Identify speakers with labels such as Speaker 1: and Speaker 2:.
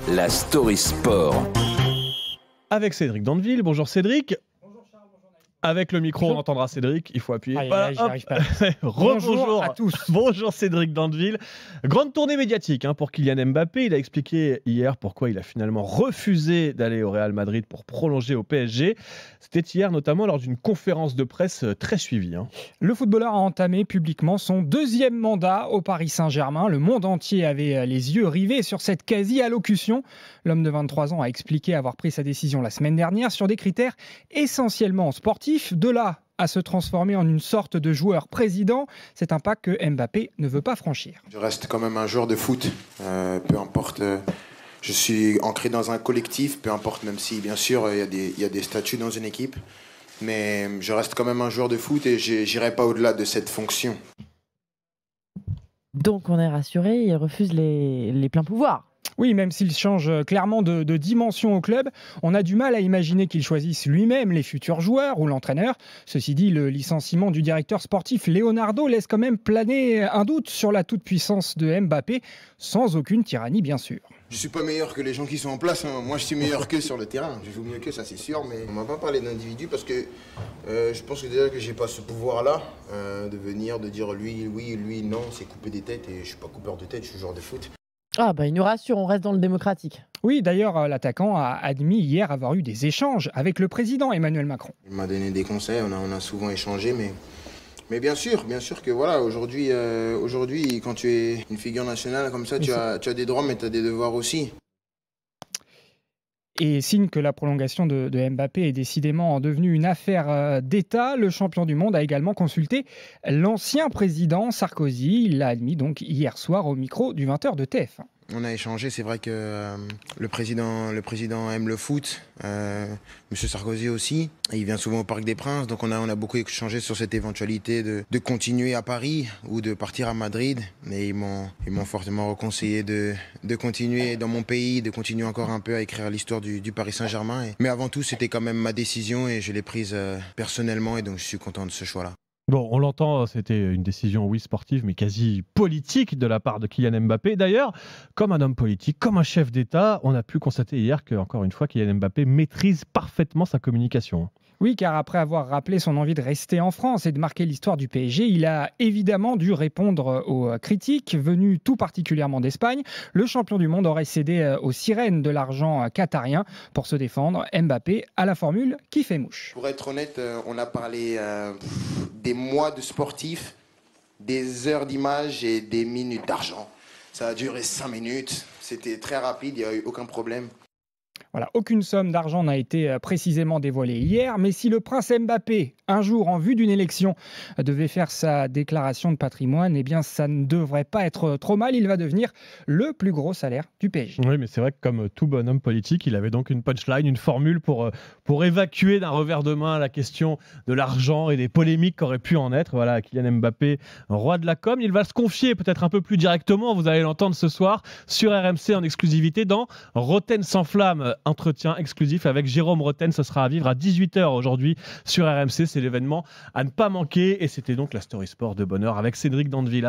Speaker 1: La Story Sport.
Speaker 2: Avec Cédric Dandeville. Bonjour Cédric. Avec le micro, on entendra Cédric, il faut appuyer.
Speaker 3: Voilà, j'y arrive pas.
Speaker 2: Bonjour
Speaker 3: à tous.
Speaker 2: Bonjour Cédric Dandeville. Grande tournée médiatique pour Kylian Mbappé. Il a expliqué hier pourquoi il a finalement refusé d'aller au Real Madrid pour prolonger au PSG. C'était hier notamment lors d'une conférence de presse très suivie.
Speaker 3: Le footballeur a entamé publiquement son deuxième mandat au Paris Saint-Germain. Le monde entier avait les yeux rivés sur cette quasi-allocution. L'homme de 23 ans a expliqué avoir pris sa décision la semaine dernière sur des critères essentiellement sportifs. De là à se transformer en une sorte de joueur président, c'est un pas que Mbappé ne veut pas franchir.
Speaker 4: Je reste quand même un joueur de foot, peu importe. Je suis ancré dans un collectif, peu importe, même si bien sûr il y a des statuts dans une équipe. Mais je reste quand même un joueur de foot et j'irai pas au-delà de cette fonction.
Speaker 5: Donc on est rassuré, il refuse les pleins pouvoirs.
Speaker 3: Oui, même s'il change clairement de dimension au club, on a du mal à imaginer qu'il choisisse lui-même les futurs joueurs ou l'entraîneur. Ceci dit, le licenciement du directeur sportif Leonardo laisse quand même planer un doute sur la toute-puissance de Mbappé, sans aucune tyrannie bien sûr.
Speaker 4: Je suis pas meilleur que les gens qui sont en place, Moi je suis meilleur qu'eux sur le terrain, je joue mieux qu'eux, ça c'est sûr, mais on m'a pas parlé d'individu parce que je pense que déjà que j'ai pas ce pouvoir-là de venir, de dire lui oui, lui non, c'est couper des têtes et je suis pas coupeur de tête, je suis joueur de foot.
Speaker 5: Ah bah il nous rassure, on reste dans le démocratique.
Speaker 3: Oui, d'ailleurs, l'attaquant a admis hier avoir eu des échanges avec le président Emmanuel Macron.
Speaker 4: Il m'a donné des conseils, on a souvent échangé, mais bien sûr que voilà, aujourd'hui, quand tu es une figure nationale comme ça, tu as des droits, mais tu as des devoirs aussi.
Speaker 3: Et signe que la prolongation de Mbappé est décidément devenue une affaire d'État, le champion du monde a également consulté l'ancien président Sarkozy. Il l'a admis donc hier soir au micro du 20h de TF1.
Speaker 4: On a échangé, c'est vrai que le président aime le foot, Monsieur Sarkozy aussi. Il vient souvent au Parc des Princes, donc on a beaucoup échangé sur cette éventualité de continuer à Paris ou de partir à Madrid. Mais ils m'ont fortement reconseillé de continuer dans mon pays, de continuer encore un peu à écrire l'histoire du Paris Saint-Germain. Mais avant tout, c'était quand même ma décision et je l'ai prise personnellement et donc je suis content de ce choix-là.
Speaker 2: Bon, on l'entend, c'était une décision, oui, sportive, mais quasi politique de la part de Kylian Mbappé. D'ailleurs, comme un homme politique, comme un chef d'État, on a pu constater hier que, encore une fois, Kylian Mbappé maîtrise parfaitement sa communication.
Speaker 3: Oui, car après avoir rappelé son envie de rester en France et de marquer l'histoire du PSG, il a évidemment dû répondre aux critiques venues tout particulièrement d'Espagne. Le champion du monde aurait cédé aux sirènes de l'argent qatarien pour se défendre. Mbappé a la formule qui fait mouche.
Speaker 4: Pour être honnête, on a parlé des mois de sportifs, des heures d'image et des minutes d'argent. Ça a duré 5 minutes, c'était très rapide, il n'y a eu aucun problème.
Speaker 3: Voilà, aucune somme d'argent n'a été précisément dévoilée hier, mais si le prince Mbappé, un jour en vue d'une élection, devait faire sa déclaration de patrimoine, eh bien ça ne devrait pas être trop mal, il va devenir le plus gros salaire du PSG.
Speaker 2: Oui, mais c'est vrai que comme tout bonhomme politique, il avait donc une punchline, une formule pour évacuer d'un revers de main la question de l'argent et des polémiques qu'aurait pu en être. Voilà, Kylian Mbappé, roi de la com, il va se confier peut-être un peu plus directement, vous allez l'entendre ce soir sur RMC en exclusivité dans Roten sans flamme. Entretien exclusif avec Jérôme Roten, ce sera à vivre à 18h aujourd'hui sur RMC, c'est l'événement à ne pas manquer et c'était donc la Story Sport de bonheur avec Cédric Dandeville.